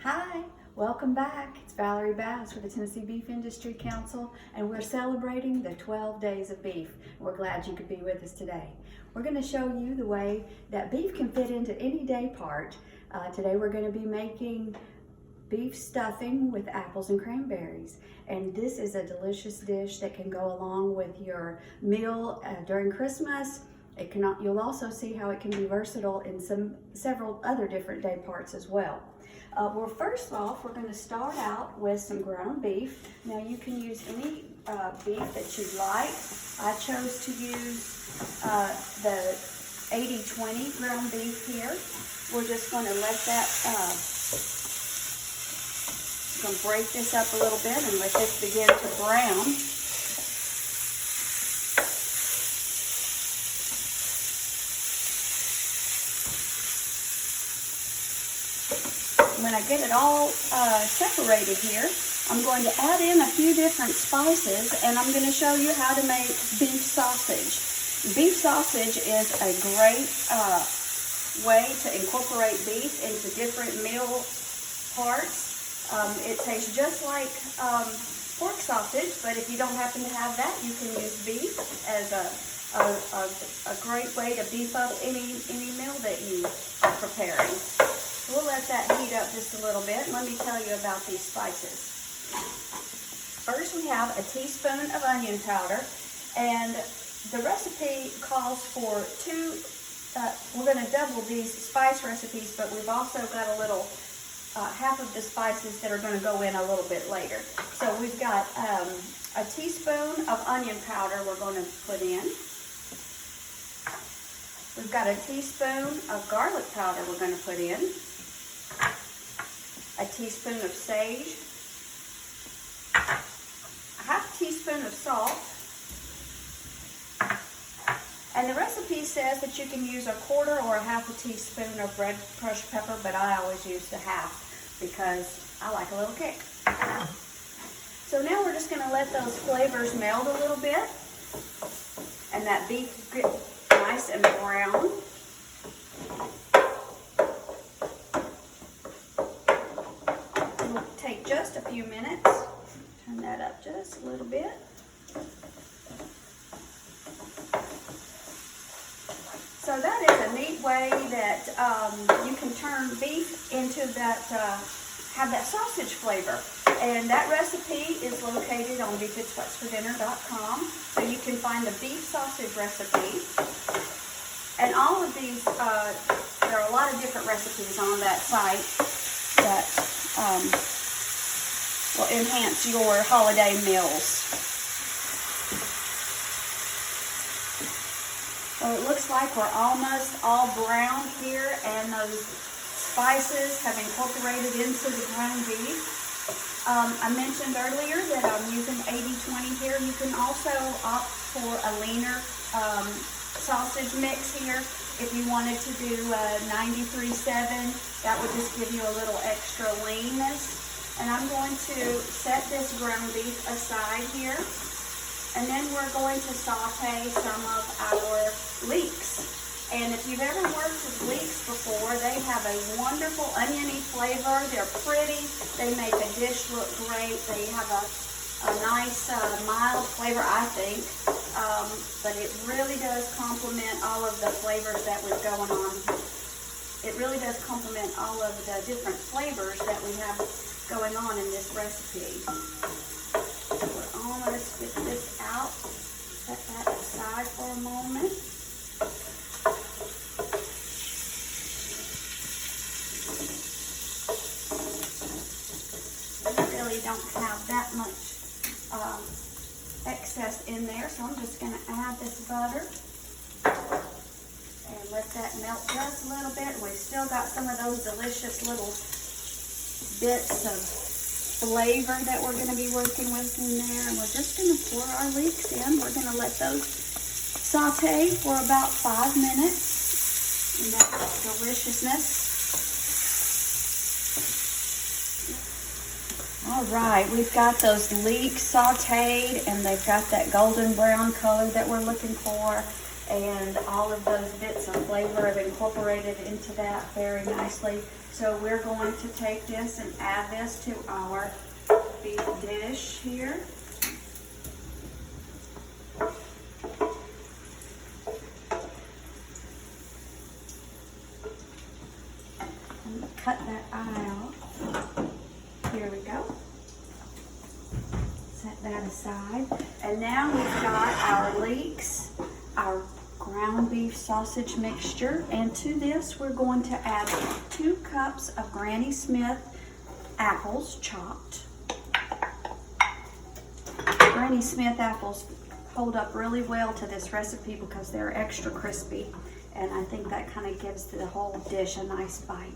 Hi, welcome back. It's Valerie Bass with the Tennessee Beef Industry Council, and we're celebrating the 12 days of beef. We're glad you could be with us today. We're going to show you the way that beef can fit into any day part. Today we're going to be making beef stuffing with apples and cranberries, and this is a delicious dish that can go along with your meal during Christmas. You'll also see how it can be versatile in several other different day parts as well. Well, first off, we're going to start out with some ground beef. Now you can use any beef that you like. I chose to use the 80-20 ground beef here. We're just going to let that, going to break this up a little bit and let this begin to brown. When I get it all separated here, I'm going to add in a few different spices, and I'm going to show you how to make beef sausage. Beef sausage is a great way to incorporate beef into different meal parts. It tastes just like pork sausage, but if you don't happen to have that, you can use beef as a great way to beef up any meal that you are preparing. We'll let that heat up just a little bit. Let me tell you about these spices. First, we have a teaspoon of onion powder, and the recipe calls for we're going to double these spice recipes, but we've also got a little, half of the spices that are going to go in a little bit later. So we've got a teaspoon of onion powder we're going to put in. We've got a teaspoon of garlic powder we're going to put in. A teaspoon of sage, a half teaspoon of salt, and the recipe says that you can use a quarter or a half a teaspoon of red crushed pepper, but I always use the half because I like a little kick. So now we're just going to let those flavors meld a little bit, and that beef get nice and brown. Take just a few minutes. Turn that up just a little bit. So that is a neat way that you can turn beef into that, have that sausage flavor. And that recipe is located on beefit'swhatsfordinner.com, so you can find the beef sausage recipe. And all of these, there are a lot of different recipes on that site that will enhance your holiday meals. So it looks like we're almost all browned here, and those spices have incorporated into the ground beef. I mentioned earlier that I'm using 80-20 here. You can also opt for a leaner sausage mix here. If you wanted to do 93-7, that would just give you a little extra leanness. And I'm going to set this ground beef aside here, and then we're going to saute some of our leeks. And if you've ever worked with leeks before, they have a wonderful oniony flavor. They're pretty. They make a dish look great. They have a nice mild flavor, I think. But it really does complement all of the flavors that we've going on. It really does complement all of the different flavors that we have going on in this recipe. So we're almost get this out. Set that aside for a moment. I really don't have that much excess in there, so I'm just going to add this butter and let that melt just a little bit. We've still got some of those delicious little bits of flavor that we're going to be working with in there, and we're just going to pour our leeks in. We're going to let those saute for about 5 minutes in that deliciousness. All right, we've got those leeks sauteed, and they've got that golden brown color that we're looking for. and all of those bits of flavor have incorporated into that very nicely. So we're going to take this and add this to our beef dish here. Cut that eye off. Here we go. Set that aside. And now we've got our leeks, our ground beef sausage mixture. And to this, we're going to add 2 cups of Granny Smith apples chopped. Granny Smith apples hold up really well to this recipe because they're extra crispy. And I think that kind of gives the whole dish a nice bite.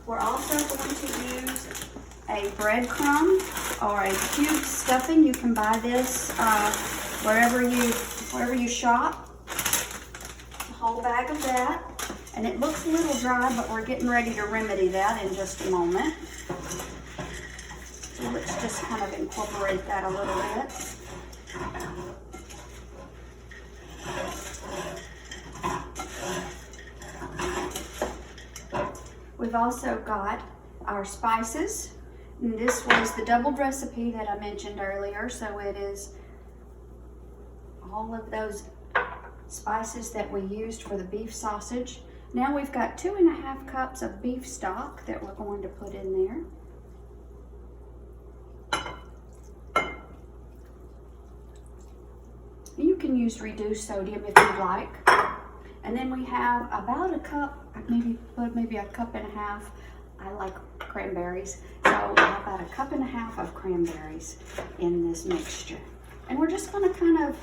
We're also going to use a breadcrumb or a cube stuffing. You can buy this wherever you shop. A whole bag of that. And it looks a little dry, but we're getting ready to remedy that in just a moment. So let's just kind of incorporate that a little bit. We've also got our spices. And this was the doubled recipe that I mentioned earlier. So it is all of those spices that we used for the beef sausage. Now we've got 2.5 cups of beef stock that we're going to put in there. You can use reduced sodium if you like. And then we have about a cup, maybe a cup and a half. I like cranberries, so about a cup and a half of cranberries in this mixture. And we're just going to kind of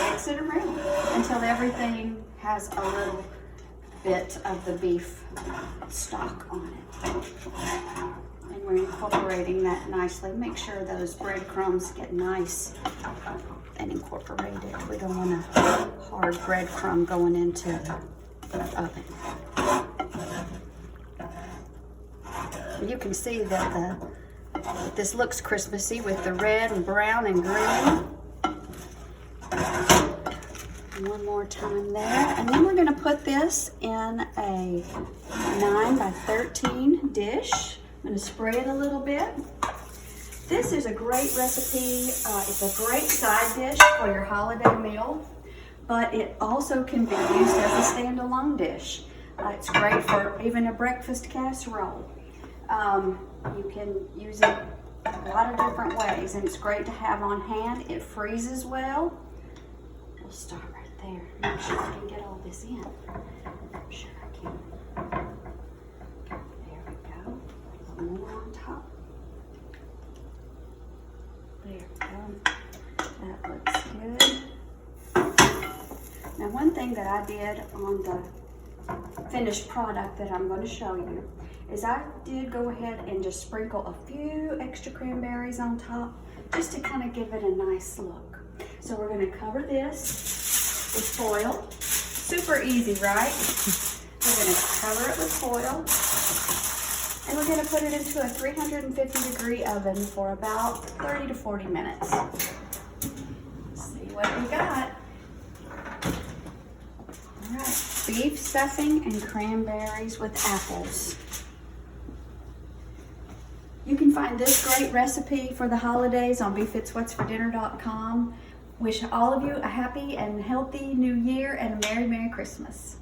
mix it around until everything has a little bit of the beef stock on it. And we're incorporating that nicely. Make sure those breadcrumbs get nice and incorporated. We don't want a hard breadcrumb going into the oven. You can see that this looks Christmassy with the red and brown and green. One more time there. And then we're going to put this in a 9 by 13 dish. I'm going to spray it a little bit. This is a great recipe. It's a great side dish for your holiday meal, but it also can be used as a standalone dish. It's great for even a breakfast casserole. You can use it a lot of different ways, and it's great to have on hand. It freezes well. We'll start right there. Make sure I can get all this in. I'm sure I can. There we go. A little more on top. There we go. That looks good. Now, one thing that I did on the finished product that I'm going to show you is I did go ahead and just sprinkle a few extra cranberries on top just to kind of give it a nice look. So we're going to cover this with foil. Super easy, right? We're going to cover it with foil, and we're going to put it into a 350-degree oven for about 30 to 40 minutes. Let's see what we got. All right, beef stuffing and cranberries with apples. You can find this great recipe for the holidays on beefitswhatsfordinner.com. Wish all of you a happy and healthy New Year and a Merry, Merry Christmas.